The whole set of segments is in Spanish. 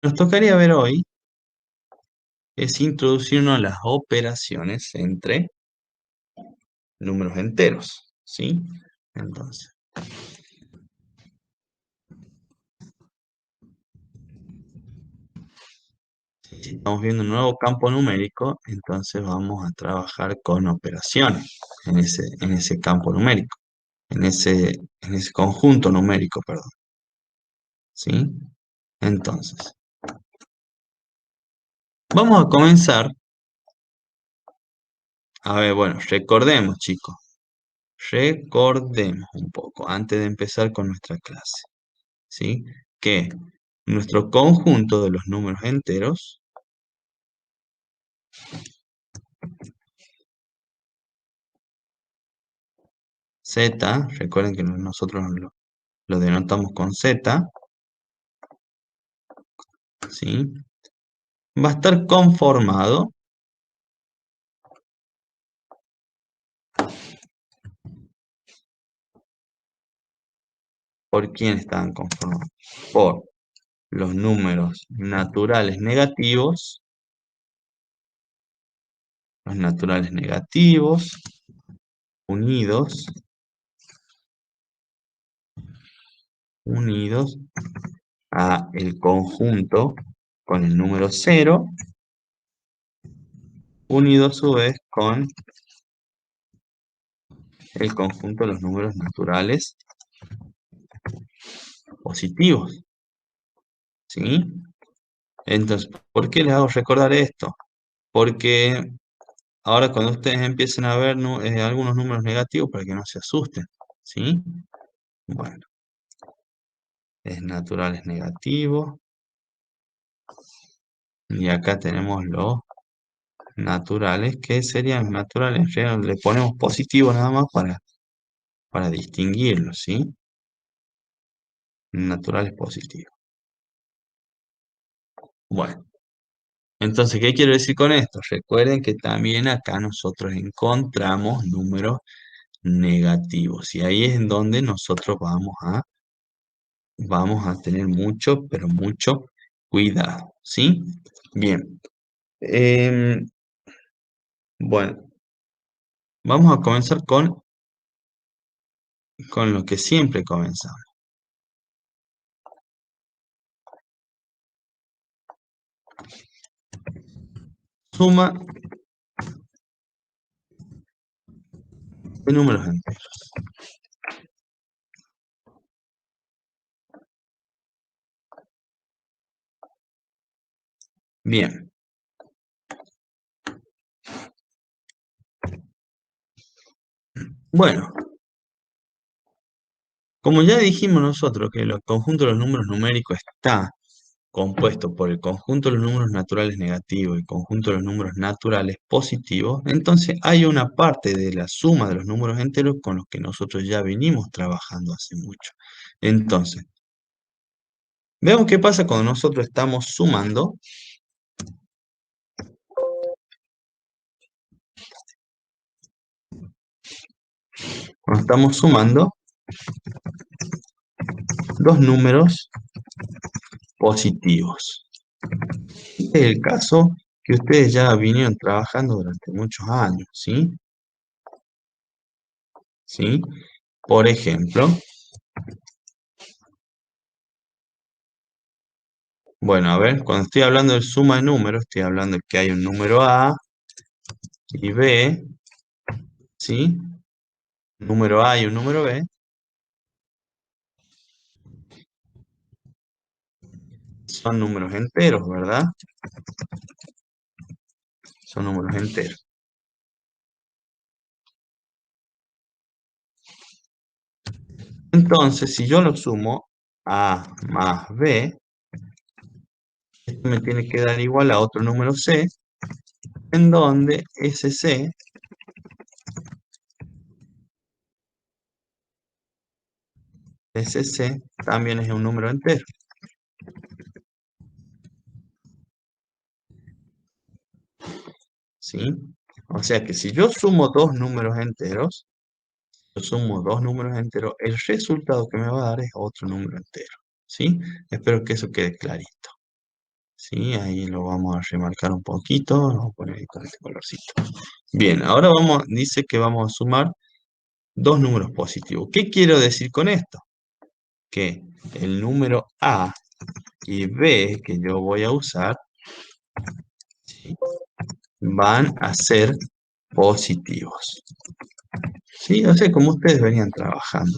Nos tocaría ver hoy es introducirnos a las operaciones entre números enteros, ¿sí? Entonces, si estamos viendo un nuevo campo numérico, entonces vamos a trabajar con operaciones en ese campo numérico, en ese conjunto numérico, perdón, ¿sí? Entonces, vamos a comenzar, a ver, bueno, recordemos, chicos, recordemos un poco antes de empezar con nuestra clase, ¿sí? Que nuestro conjunto de los números enteros, z, recuerden que nosotros lo denotamos con z, ¿sí? Va a estar conformado. ¿Por quién estaban conformados? Por los números naturales negativos, los naturales negativos unidos, unidos a el conjunto con el número cero, unido a su vez con el conjunto de los números naturales positivos, ¿sí? Entonces, ¿por qué les hago recordar esto? Porque ahora cuando ustedes empiecen a ver algunos números negativos, para que no se asusten, ¿sí? Bueno, es naturales negativos. Y acá tenemos los naturales, que serían naturales, en realidad le ponemos positivo nada más para distinguirlos, ¿sí? Naturales positivos. Bueno, entonces, ¿qué quiero decir con esto? Recuerden que también acá nosotros encontramos números negativos, y ahí es en donde nosotros vamos a tener mucho, pero mucho cuidado, ¿sí? Bien. Em, bueno, vamos a comenzar con lo que siempre comenzamos. Suma de números enteros. Bien. Bueno, como ya dijimos nosotros que el conjunto de los números numéricos está compuesto por el conjunto de los números naturales negativos y el conjunto de los números naturales positivos, entonces hay una parte de la suma de los números enteros con los que nosotros ya venimos trabajando hace mucho. Entonces, veamos qué pasa cuando nosotros estamos sumando. Cuando estamos sumando dos números positivos. Este es el caso que ustedes ya vinieron trabajando durante muchos años, ¿sí? ¿Sí? Por ejemplo, bueno, a ver, cuando estoy hablando de suma de números, estoy hablando de que hay un número A y B, ¿sí? Un número A y un número B, son números enteros, ¿verdad? Son números enteros. Entonces, si yo lo sumo, A más B, esto me tiene que dar igual a otro número C, en donde ese C también es un número entero, ¿sí? O sea que si yo sumo dos números enteros, yo sumo dos números enteros, el resultado que me va a dar es otro número entero, ¿sí? Espero que eso quede clarito. ¿sí? Ahí lo vamos a remarcar un poquito, lo vamos a poner ahí con este colorcito. Bien, ahora dice que vamos a sumar dos números positivos. ¿Qué quiero decir con esto? Que el número A y B que yo voy a usar, ¿sí?, van a ser positivos. ¿Sí? O sea, como ustedes venían trabajando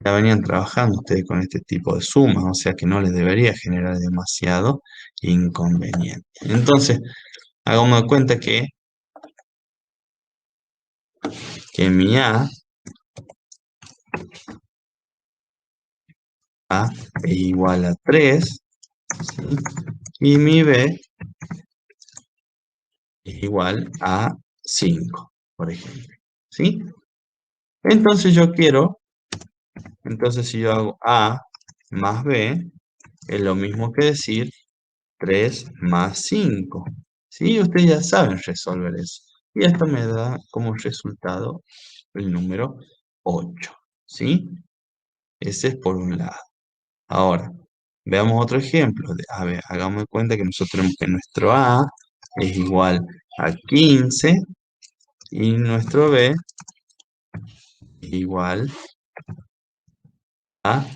ya venían trabajando ustedes con este tipo de sumas, o sea que no les debería generar demasiado inconveniente. Entonces, hagamos de cuenta que mi A es igual a 3, ¿sí?, y mi B es igual a 5, por ejemplo. ¿Sí? Entonces entonces si yo hago A más B, es lo mismo que decir 3 más 5. ¿Sí? Ustedes ya saben resolver eso. Y esto me da como resultado el número 8. ¿Sí? Ese es por un lado. Ahora, veamos otro ejemplo. A ver, hagamos de cuenta que nosotros tenemos que nuestro A es igual a 15 y nuestro B es igual a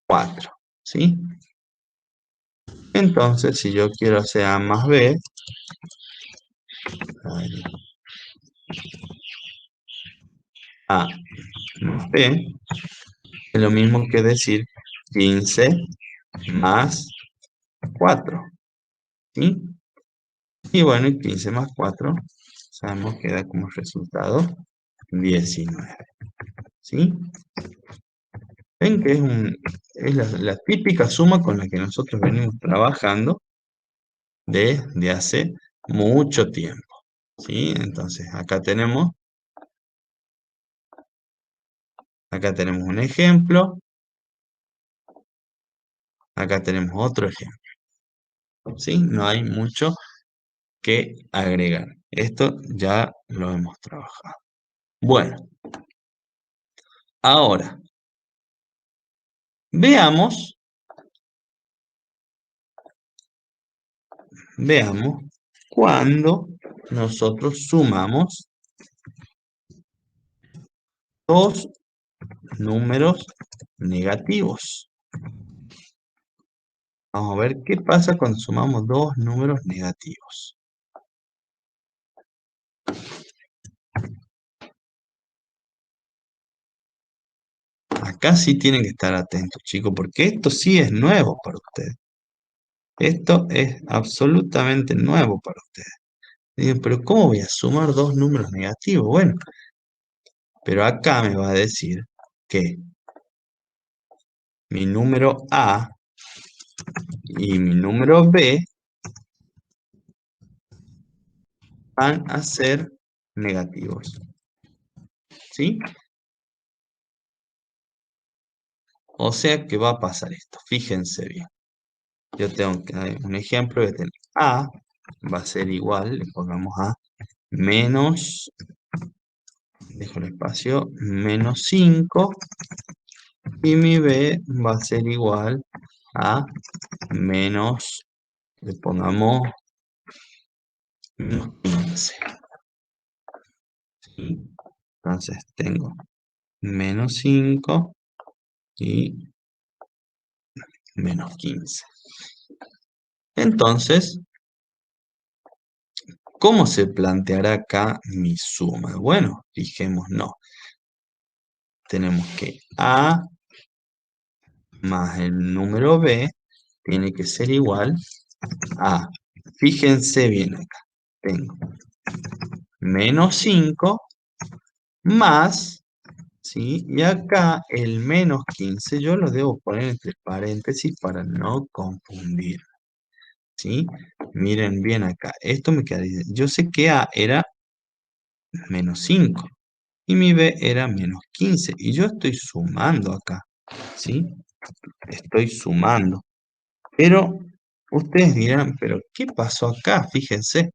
4. ¿Sí? Entonces, si yo quiero hacer A más B, A más B es lo mismo que decir 15 más 4. ¿Sí? Y bueno, y 15 más 4, sabemos que da como resultado 19. ¿Sí? Ven que es la típica suma con la que nosotros venimos trabajando desde hace mucho tiempo. ¿Sí? Entonces, acá tenemos un ejemplo, acá tenemos otro ejemplo. ¿Sí? No hay mucho que agregar. Esto ya lo hemos trabajado. Bueno, ahora, veamos cuando nosotros sumamos dos números negativos. Vamos a ver qué pasa cuando sumamos dos números negativos. Acá sí tienen que estar atentos, chicos, porque esto sí es nuevo para ustedes. Esto es absolutamente nuevo para ustedes. Digo, pero ¿cómo voy a sumar dos números negativos? Bueno, pero acá me va a decir que mi número A y mi número B van a ser negativos. ¿Sí? O sea que va a pasar esto. Fíjense bien. Yo tengo un ejemplo de tener A va a ser igual, le pongamos A, menos, dejo el espacio, menos 5, y mi B va a ser igual a menos, le pongamos menos 15. ¿Sí? Entonces tengo menos 5 y menos 15. Entonces, ¿cómo se planteará acá mi suma? Bueno, fijémonos. Tenemos que A más el número B tiene que ser igual a, fíjense bien acá, tengo menos 5 más, ¿sí? Y acá el menos 15 yo lo debo poner entre paréntesis para no confundir, ¿sí? Miren bien acá, esto me queda, yo sé que A era menos 5 y mi B era menos 15 y yo estoy sumando acá, ¿sí? Estoy sumando. Pero ustedes dirán, ¿pero qué pasó acá? Fíjense.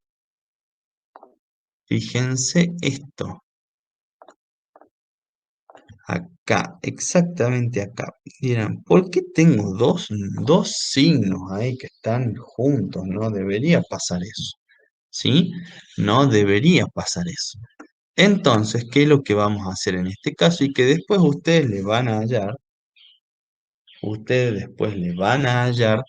Fíjense esto. acá, exactamente acá. Dirán, ¿por qué tengo dos signos ahí que están juntos? No debería pasar eso, ¿sí? No debería pasar eso. Entonces, ¿qué es lo que vamos a hacer en este caso? Y que después ustedes después le van a hallar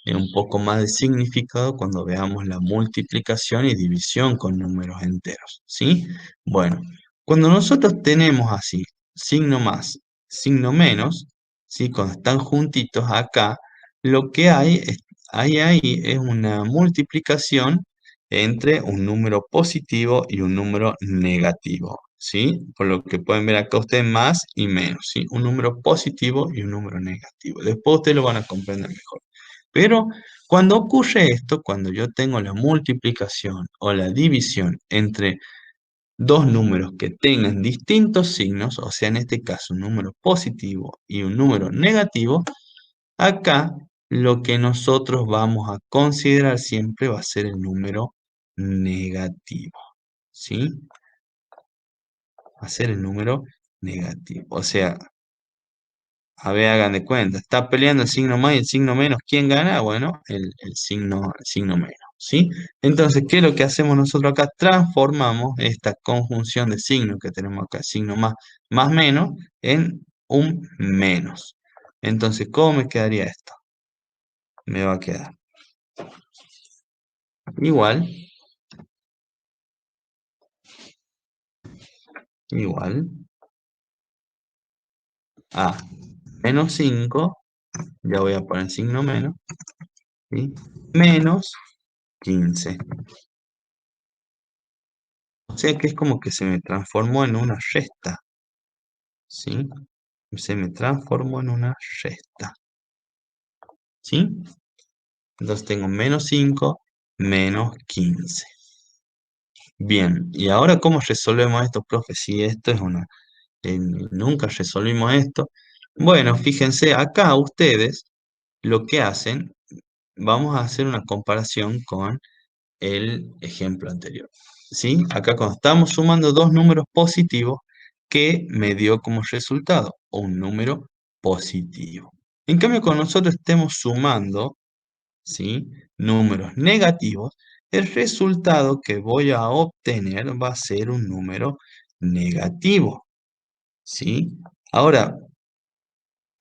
un poco más de significado cuando veamos la multiplicación y división con números enteros, ¿sí? Bueno, cuando nosotros tenemos así, signo más, signo menos, ¿sí? Cuando están juntitos acá, lo que hay ahí es una multiplicación entre un número positivo y un número negativo, ¿sí? Por lo que pueden ver acá ustedes más y menos, ¿sí? Un número positivo y un número negativo. Después ustedes lo van a comprender mejor. Pero cuando ocurre esto, cuando yo tengo la multiplicación o la división entre dos números que tengan distintos signos, o sea, en este caso un número positivo y un número negativo, acá lo que nosotros vamos a considerar siempre va a ser el número negativo, ¿sí? Va a ser el número negativo. O sea, a ver, hagan de cuenta. Está peleando el signo más y el signo menos. ¿Quién gana? Bueno, el signo menos, ¿sí? Entonces, ¿qué es lo que hacemos nosotros acá? Transformamos esta conjunción de signos que tenemos acá, signo más, más menos, en un menos. Entonces, ¿cómo me quedaría esto? Me va a quedar igual, igual a menos 5, ya voy a poner signo menos, ¿sí? Menos 15. O sea que es como que se me transformó en una resta, ¿sí? Se me transformó en una resta, ¿sí? Entonces tengo menos 5 menos 15. Bien, ¿y ahora cómo resolvemos esto, profe? Si esto es una... nunca resolvimos esto. Bueno, fíjense, acá ustedes lo que hacen, vamos a hacer una comparación con el ejemplo anterior, ¿sí? Acá cuando estamos sumando dos números positivos, ¿qué me dio como resultado? Un número positivo. En cambio, cuando nosotros estemos sumando, ¿sí? Números negativos, el resultado que voy a obtener va a ser un número negativo, ¿sí? Ahora,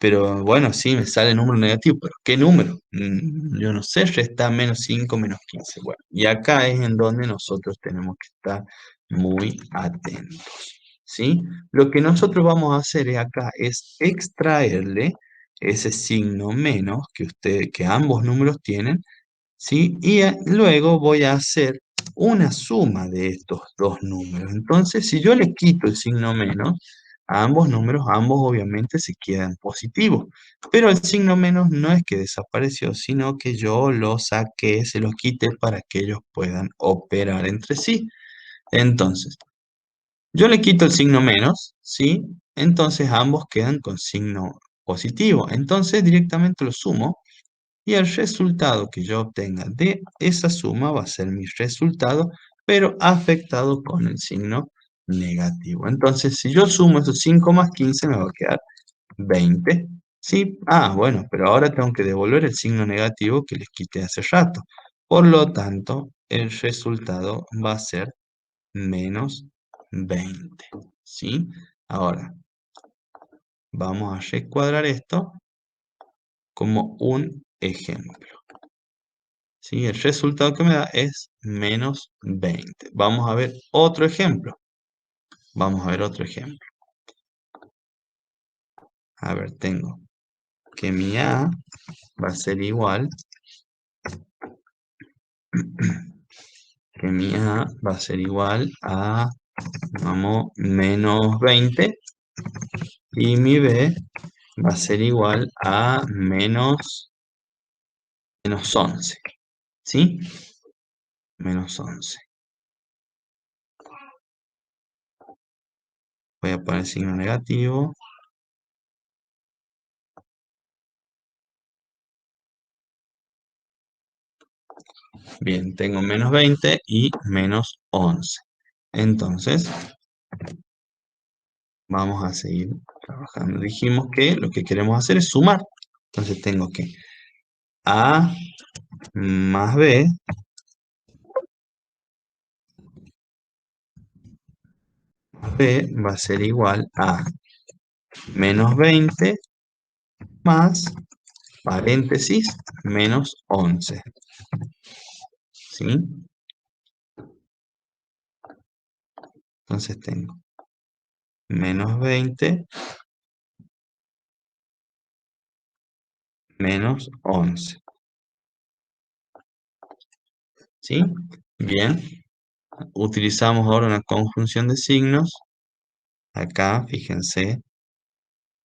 pero bueno, sí, me sale número negativo, pero ¿qué número? Yo no sé, resta menos 5 menos 15. Bueno, y acá es en donde nosotros tenemos que estar muy atentos, ¿sí? Lo que nosotros vamos a hacer acá es extraerle ese signo menos que ambos números tienen, ¿sí? Y luego voy a hacer una suma de estos dos números. Entonces, si yo le quito el signo menos a ambos números, ambos obviamente se quedan positivos. Pero el signo menos no es que desapareció, sino que yo lo saqué, se lo quité para que ellos puedan operar entre sí. Entonces, yo le quito el signo menos, ¿sí? Entonces ambos quedan con signo positivo. Entonces directamente lo sumo y el resultado que yo obtenga de esa suma va a ser mi resultado, pero afectado con el signo negativo. Entonces, si yo sumo esos 5 más 15, me va a quedar 20. ¿Sí? Ah, bueno, pero ahora tengo que devolver el signo negativo que les quité hace rato. Por lo tanto, el resultado va a ser menos 20. ¿Sí? Ahora, vamos a recuadrar esto como un ejemplo. ¿Sí? El resultado que me da es menos 20. Vamos a ver otro ejemplo. Vamos a ver otro ejemplo. A ver, tengo que mi A va a ser igual, que mi A va a ser igual a, vamos, menos 20 y mi B va a ser igual a menos 11. ¿Sí? Menos 11. Voy a poner signo negativo. Bien, tengo menos 20 y menos 11. Entonces, Vamos a seguir trabajando. Dijimos que lo que queremos hacer es sumar. Entonces tengo que A más B va a ser igual a menos 20 más paréntesis menos 11. ¿Sí? Entonces tengo menos 20 menos 11. ¿Sí? Bien. Utilizamos ahora una conjunción de signos. Acá, fíjense,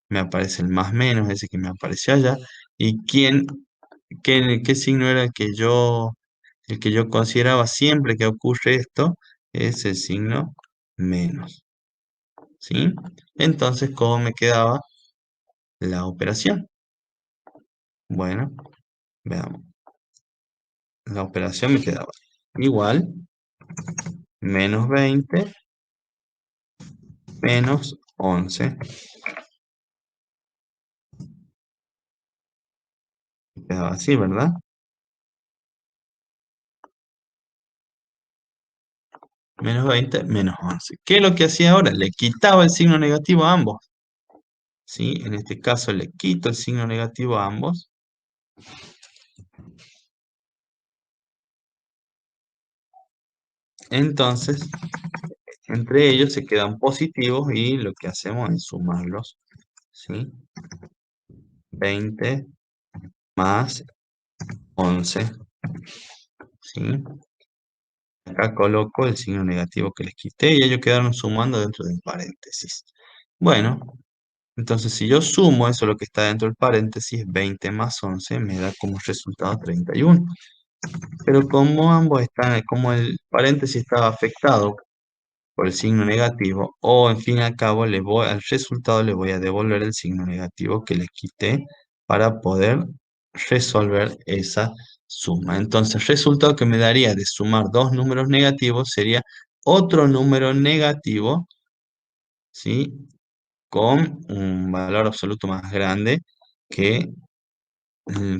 me aparece el más menos, ese que me apareció allá. ¿Y qué signo era el que yo consideraba siempre que ocurre esto? Es el signo menos. ¿Sí? Entonces, ¿cómo me quedaba la operación? Bueno, veamos. La operación me quedaba igual, menos 20 menos 11. Me quedaba así, ¿verdad? Menos 20 menos 11. ¿Qué es lo que hacía ahora? Le quitaba el signo negativo a ambos. ¿Sí? En este caso le quito el signo negativo a ambos. Entonces, entre ellos se quedan positivos y lo que hacemos es sumarlos. ¿Sí? 20 más 11. ¿Sí? Acá coloco el signo negativo que les quité y ellos quedaron sumando dentro del paréntesis. Bueno, entonces si yo sumo eso, lo que está dentro del paréntesis, 20 más 11, me da como resultado 31. Pero como ambos están, como el paréntesis estaba afectado por el signo negativo, o en fin y al cabo, al resultado le voy a devolver el signo negativo que les quité para poder resolver esa suma. Entonces, el resultado que me daría de sumar dos números negativos sería otro número negativo, ¿sí? Con un valor absoluto más grande que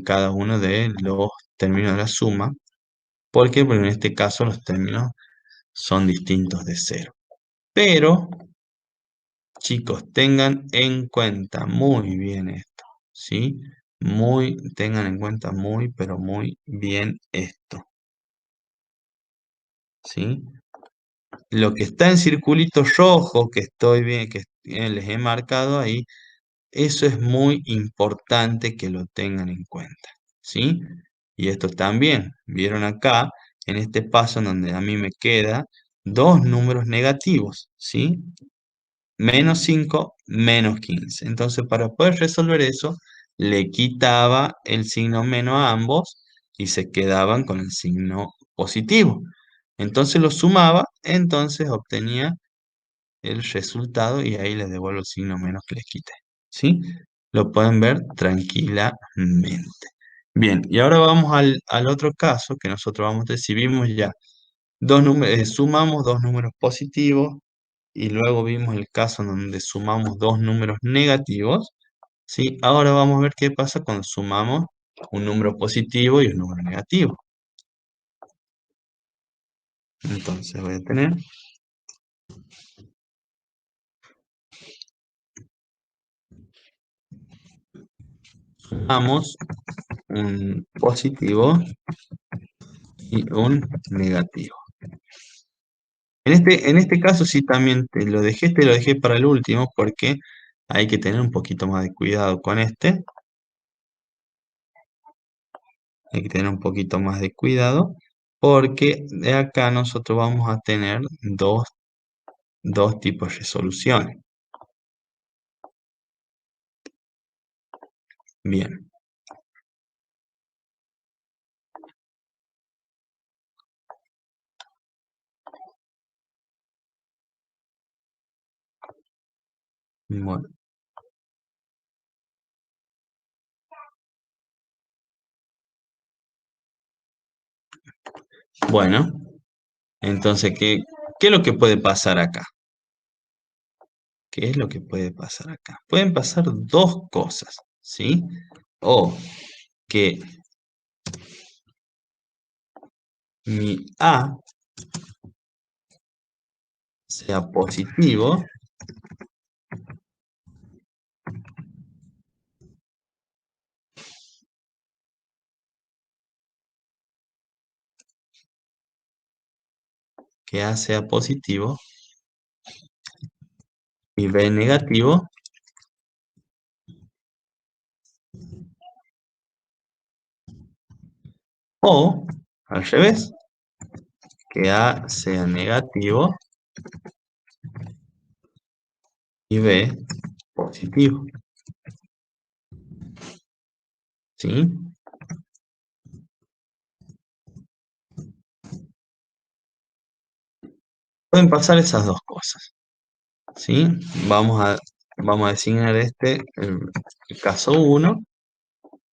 cada uno de los términos de la suma. ¿Por qué? Porque en este caso los términos son distintos de cero. Pero, chicos, tengan en cuenta muy bien esto, ¿sí? Tengan en cuenta muy, pero muy bien esto, ¿sí? Lo que está en circulito rojo que estoy bien, que les he marcado ahí, eso es muy importante que lo tengan en cuenta, ¿sí? Y esto también, vieron acá, en este paso en donde a mí me queda dos números negativos, ¿sí? Menos 5 menos 15. Entonces, para poder resolver eso, le quitaba el signo menos a ambos y se quedaban con el signo positivo. Entonces lo sumaba, entonces obtenía el resultado y ahí les devuelvo el signo menos que les quité. ¿Sí? Lo pueden ver tranquilamente. Bien, y ahora vamos al otro caso que nosotros vamos a decir, vimos ya sumamos dos números positivos y luego vimos el caso en donde sumamos dos números negativos. ¿Sí? Ahora vamos a ver qué pasa cuando sumamos un número positivo y un número negativo. Entonces voy a tener sumamos un positivo y un negativo. En este caso sí también te lo dejé para el último porque hay que tener un poquito más de cuidado con este. Hay que tener un poquito más de cuidado porque de acá nosotros vamos a tener dos tipos de resoluciones. Bien, bueno, bueno, entonces, ¿qué es lo que puede pasar acá? ¿Qué es lo que puede pasar acá? Pueden pasar dos cosas, ¿sí? O que mi A sea positivo, que A sea positivo y B negativo, o al revés, que A sea negativo y B positivo, ¿sí? Pueden pasar esas dos cosas, ¿sí? Vamos a designar el caso 1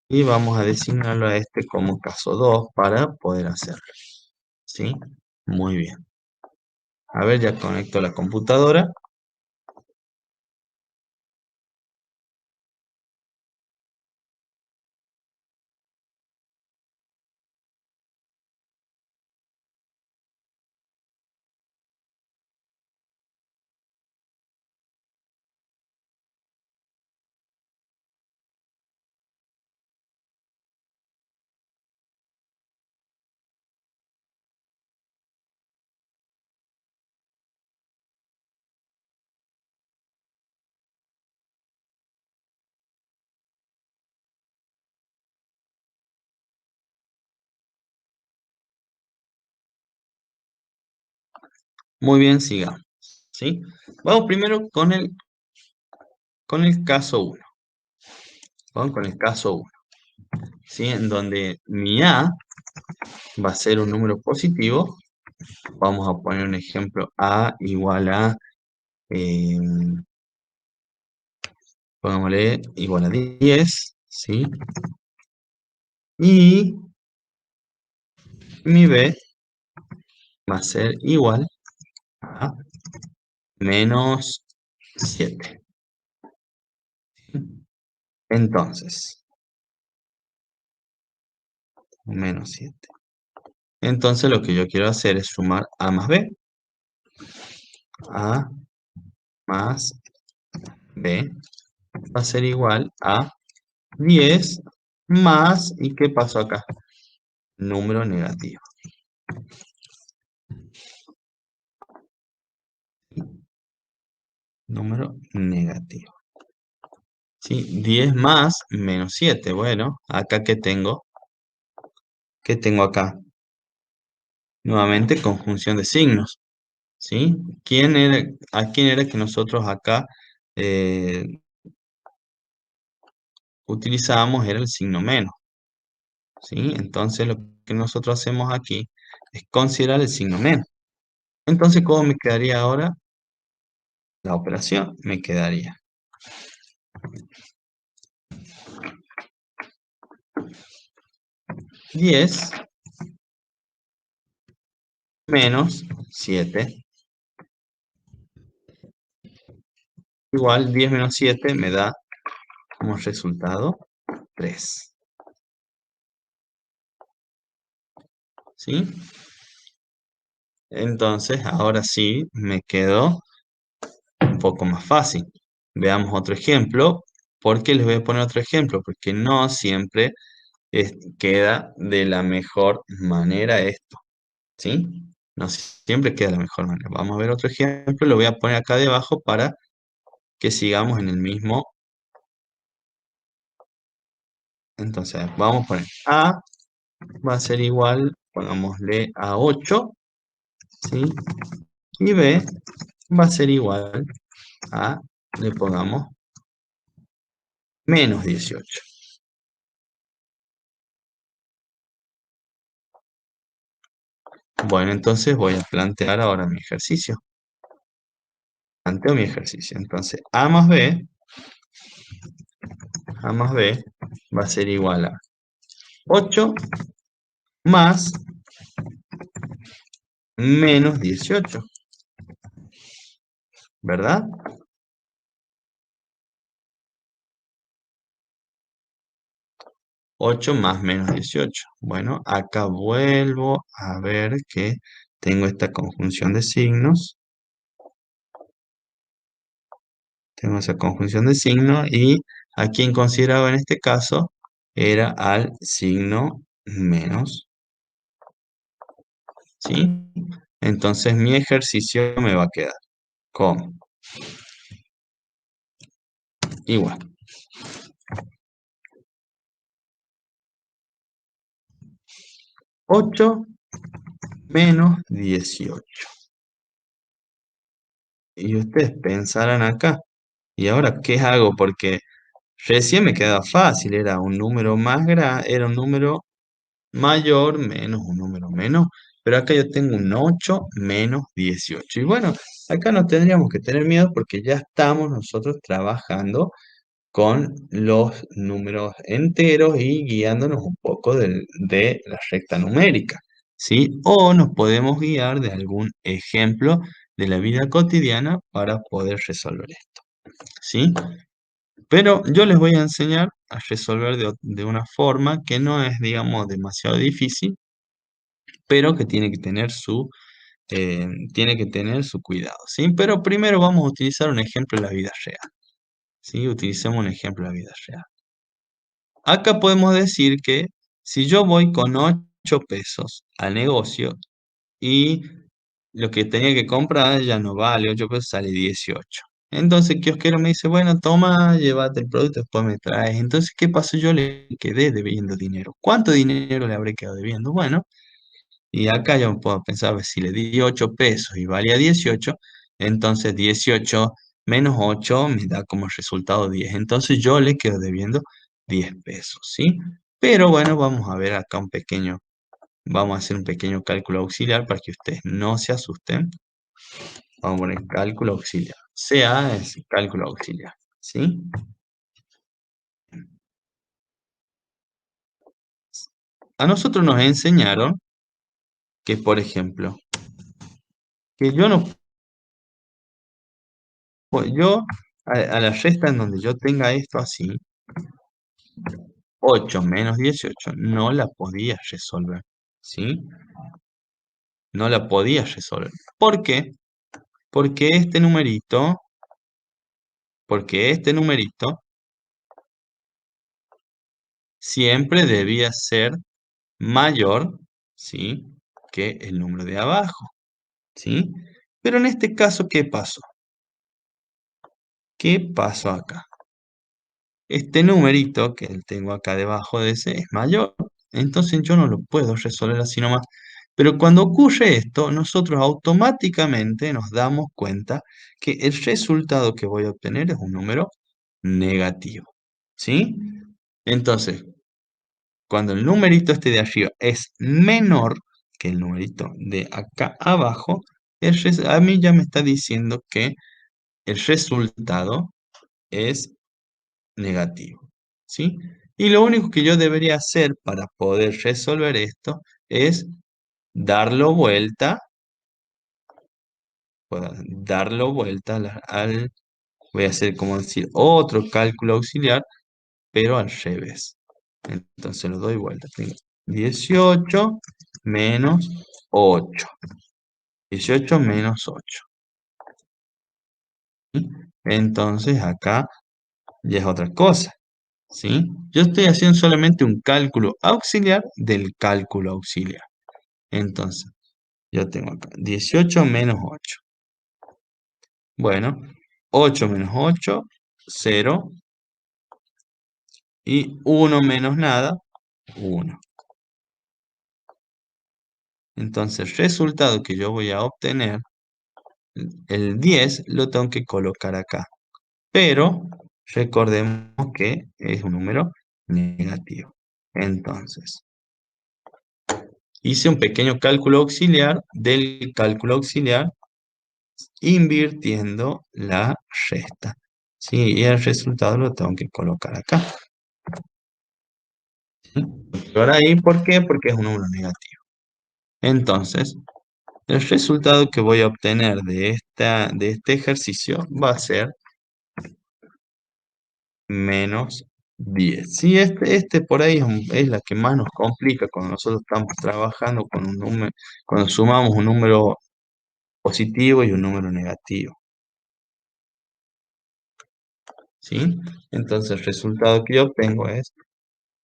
y vamos a designarlo a este como caso 2 para poder hacerlo, ¿sí? Muy bien. A ver, ya conecto la computadora. Muy bien, sigamos, ¿sí? Vamos primero con el caso 1. Vamos con el caso 1, ¿sí? En donde mi A va a ser un número positivo. Vamos a poner un ejemplo, A igual a, eh, pongámosle, igual a 10, ¿sí? Y mi B va a ser igual a menos 7. Entonces, menos 7. Entonces lo que yo quiero hacer es sumar A más B. A más B va a ser igual a 10 más, ¿y qué pasó acá? Número negativo. Número negativo. ¿Sí? 10 más menos 7. Bueno, acá ¿qué tengo? ¿Qué tengo acá? Nuevamente conjunción de signos. ¿Sí? ¿A quién era que nosotros acá eh, utilizábamos? Era el signo menos. ¿Sí? Entonces lo que nosotros hacemos aquí es considerar el signo menos. Entonces, ¿cómo me quedaría ahora la operación? Me quedaría 10 menos 7 igual 10 menos 7 me da como resultado 3. ¿Sí? Entonces, ahora sí me quedó un poco más fácil. Veamos otro ejemplo. ¿Por qué les voy a poner otro ejemplo? Porque no siempre queda de la mejor manera esto. ¿Sí? No siempre queda de la mejor manera. Vamos a ver otro ejemplo. Lo voy a poner acá debajo para que sigamos en el mismo. Entonces, vamos a poner A va a ser igual, pongámosle a 8, ¿sí? Y B va a ser igual a, le pongamos, menos 18. Bueno, entonces voy a plantear ahora mi ejercicio. Planteo mi ejercicio. Entonces, A más B va a ser igual a 8 más menos 18, ¿verdad? 8 más menos 18. Bueno, acá vuelvo a ver que tengo esta conjunción de signos. Tengo esa conjunción de signos y a quien consideraba en este caso era al signo menos, ¿sí? Entonces mi ejercicio me va a quedar con igual. 8 menos 18. Y ustedes pensarán acá, ¿y ahora qué hago? Porque recién me quedaba fácil, era un número más grande, era un número mayor menos un número menos, pero acá yo tengo un 8 menos 18. Y bueno, acá no tendríamos que tener miedo porque ya estamos nosotros trabajando con los números enteros y guiándonos un poco de la recta numérica, ¿sí? O nos podemos guiar de algún ejemplo de la vida cotidiana para poder resolver esto, ¿sí? Pero yo les voy a enseñar a resolver de una forma que no es, digamos, demasiado difícil, pero que tiene que tener su cuidado, ¿sí? Pero primero vamos a utilizar un ejemplo de la vida real, ¿sí? Utilicemos un ejemplo de la vida real. Acá podemos decir que si yo voy con 8 pesos al negocio y lo que tenía que comprar ya no vale 8 pesos, sale 18. Entonces el kiosquero me dice, bueno, toma, llévate el producto, después me traes. Entonces, ¿qué pasó? Yo le quedé debiendo dinero. ¿Cuánto dinero le habré quedado debiendo? Bueno, y acá yo puedo pensar, a ver, si le di 8 pesos y valía 18, entonces 18 menos 8 me da como resultado 10. Entonces yo le quedo debiendo 10 pesos, ¿sí? Pero bueno, vamos a ver acá vamos a hacer un pequeño cálculo auxiliar para que ustedes no se asusten. Vamos a poner cálculo auxiliar. CA es cálculo auxiliar, ¿sí? A nosotros nos enseñaron que, por ejemplo, que yo no, yo a la resta en donde yo tenga esto así, 8 menos 18 no la podía resolver, ¿sí? No la podía resolver. ¿Por qué? Porque este numerito, porque este numerito siempre debía ser mayor, ¿sí? Que el número de abajo, ¿sí? Pero en este caso, ¿qué pasó? ¿Qué pasó acá? Este numerito que tengo acá debajo de ese es mayor, entonces yo no lo puedo resolver así nomás. Pero cuando ocurre esto, nosotros automáticamente nos damos cuenta que el resultado que voy a obtener es un número negativo, ¿sí? Entonces, cuando el numerito este de arriba es menor que el numerito de acá abajo, a mí ya me está diciendo que el resultado es negativo, ¿sí? Y lo único que yo debería hacer para poder resolver esto es darlo vuelta, darlo vuelta voy a hacer como decir otro cálculo auxiliar, pero al revés. Entonces lo doy vuelta. Tengo 18 menos 8. 18 menos 8. ¿Sí? Entonces acá ya es otra cosa. ¿Sí? Yo estoy haciendo solamente un cálculo auxiliar del cálculo auxiliar. Entonces, yo tengo acá 18 menos 8. Bueno, 8 menos 8, 0. Y 1 menos nada, 1. Entonces, el resultado que yo voy a obtener, el 10, lo tengo que colocar acá. Pero recordemos que es un número negativo. Entonces, hice un pequeño cálculo auxiliar del cálculo auxiliar invirtiendo la resta. Sí, y el resultado lo tengo que colocar acá. ¿Sí? Ahora ahí, ¿por qué? Porque es un número negativo. Entonces, el resultado que voy a obtener de este ejercicio va a ser menos 10. Sí, este por ahí es la que más nos complica cuando nosotros estamos trabajando con un número, cuando sumamos un número positivo y un número negativo. ¿Sí? Entonces el resultado que yo obtengo es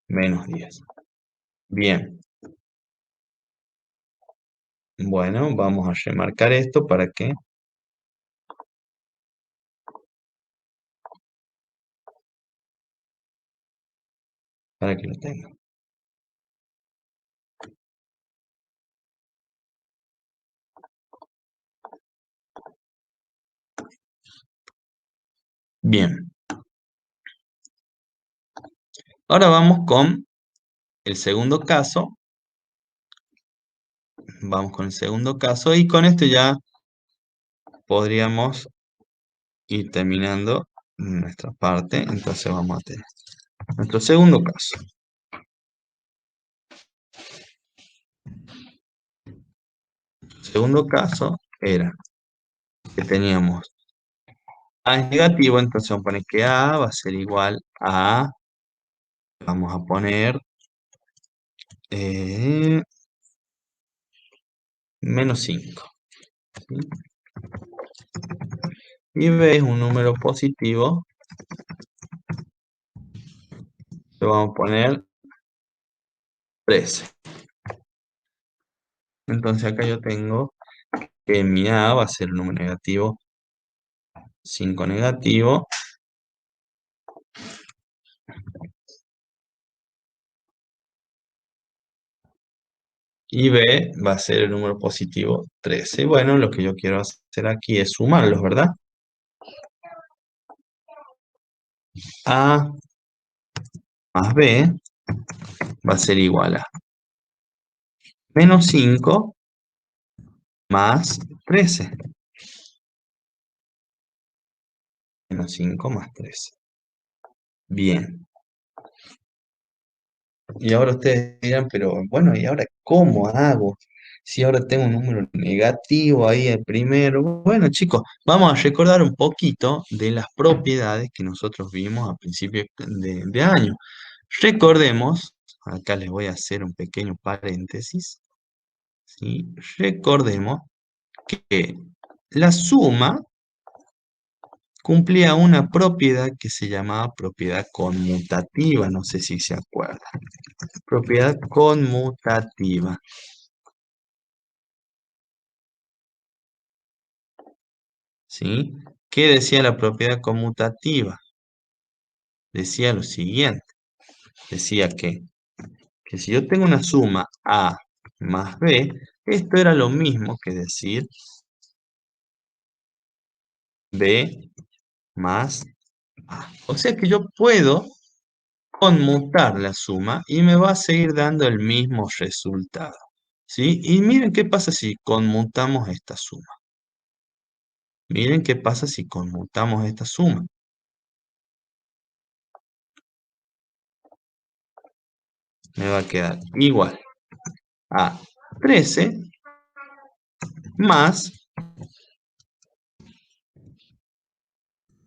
-10. Bien, bueno, vamos a remarcar esto para que lo tengan. Bien, ahora vamos con el segundo caso. Vamos con el segundo caso y con esto ya podríamos ir terminando nuestra parte. Entonces vamos a tener nuestro segundo caso. Segundo caso era que teníamos A es negativo, entonces vamos a poner que A va a ser igual a, vamos a poner eh, -5. ¿Sí? Y B es un número positivo, le vamos a poner 13. Entonces acá yo tengo que mi A va a ser un número negativo, 5 negativo, y B va a ser el número positivo 13. Bueno, lo que yo quiero hacer aquí es sumarlos, ¿verdad? A más B va a ser igual a -5 más 13. -5 más 13. Bien. Y ahora ustedes dirán, pero bueno, ¿y ahora cómo hago? Si ahora tengo un número negativo ahí el primero. Bueno, chicos, vamos a recordar un poquito de las propiedades que nosotros vimos a principio de año. Recordemos, acá les voy a hacer un pequeño paréntesis, ¿sí? Recordemos que la suma cumplía una propiedad que se llamaba propiedad conmutativa, no sé si se acuerdan. Propiedad conmutativa, ¿sí? ¿Qué decía la propiedad conmutativa? Decía lo siguiente, decía que si yo tengo una suma A más B, esto era lo mismo que decir B más A. O sea que yo puedo conmutar la suma y me va a seguir dando el mismo resultado, ¿sí? Y miren qué pasa si conmutamos esta suma. Miren qué pasa si conmutamos esta suma. Me va a quedar igual a 13 más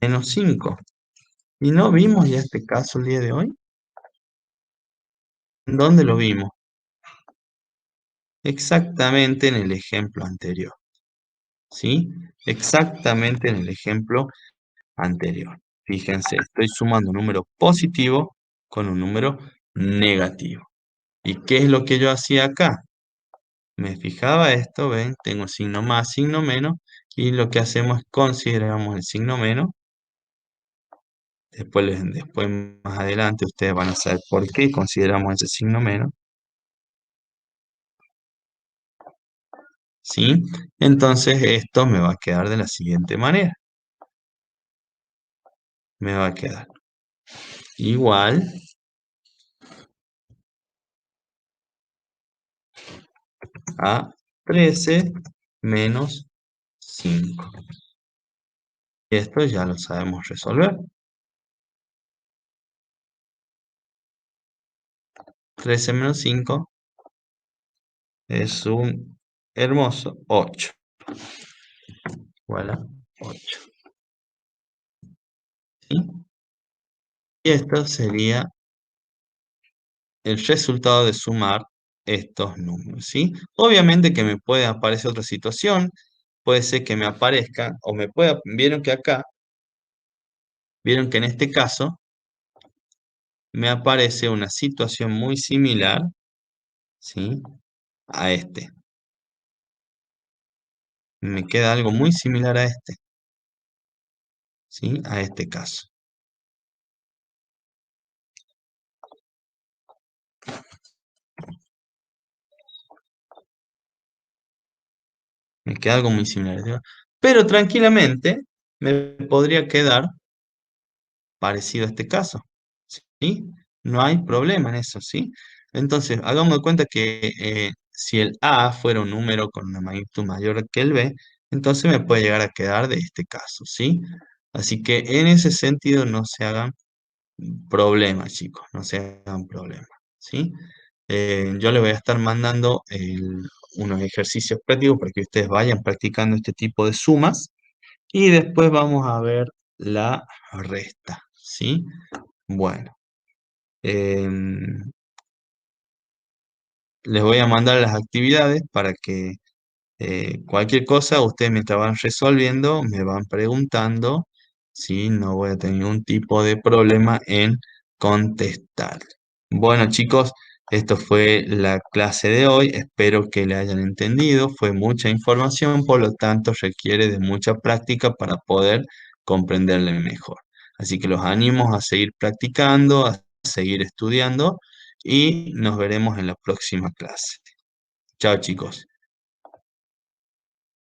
-5. ¿Y no vimos ya este caso el día de hoy? ¿Dónde lo vimos? Exactamente en el ejemplo anterior, ¿sí? Exactamente en el ejemplo anterior. Fíjense, estoy sumando un número positivo con un número negativo. ¿Y qué es lo que yo hacía acá? Me fijaba esto, ¿ven? Tengo signo más, signo menos, y lo que hacemos es consideramos el signo menos. Después más adelante ustedes van a saber por qué consideramos ese signo menos, ¿sí? Entonces esto me va a quedar de la siguiente manera. Me va a quedar igual a 13 menos 5. Y esto ya lo sabemos resolver. 13 menos 5 es un hermoso 8. Igual a 8. ¿Sí? Y esto sería el resultado de sumar estos números, ¿sí? Obviamente que me puede aparecer otra situación, puede ser que me aparezca, o me pueda, vieron que acá, vieron que en este caso me aparece una situación muy similar, ¿sí? A este. Me queda algo muy similar a este, ¿sí? A este caso. Me queda algo muy similar, ¿sí? Pero tranquilamente me podría quedar parecido a este caso, ¿sí? No hay problema en eso, ¿sí? Entonces, hagamos de cuenta que si el A fuera un número con una magnitud mayor que el B, entonces me puede llegar a quedar de este caso, ¿sí? Así que en ese sentido no se hagan problemas, chicos, no se hagan problemas, ¿sí? Yo les voy a estar mandando unos ejercicios prácticos para que ustedes vayan practicando este tipo de sumas y después vamos a ver la resta, ¿sí? Bueno, les voy a mandar las actividades para que cualquier cosa ustedes mientras van resolviendo me van preguntando, si no voy a tener ningún tipo de problema en contestar. Bueno, chicos, esto fue la clase de hoy. Espero que le hayan entendido. Fue mucha información, por lo tanto requiere de mucha práctica para poder comprenderle mejor. Así que los animo a seguir practicando, a seguir estudiando y nos veremos en la próxima clase. Chao, chicos.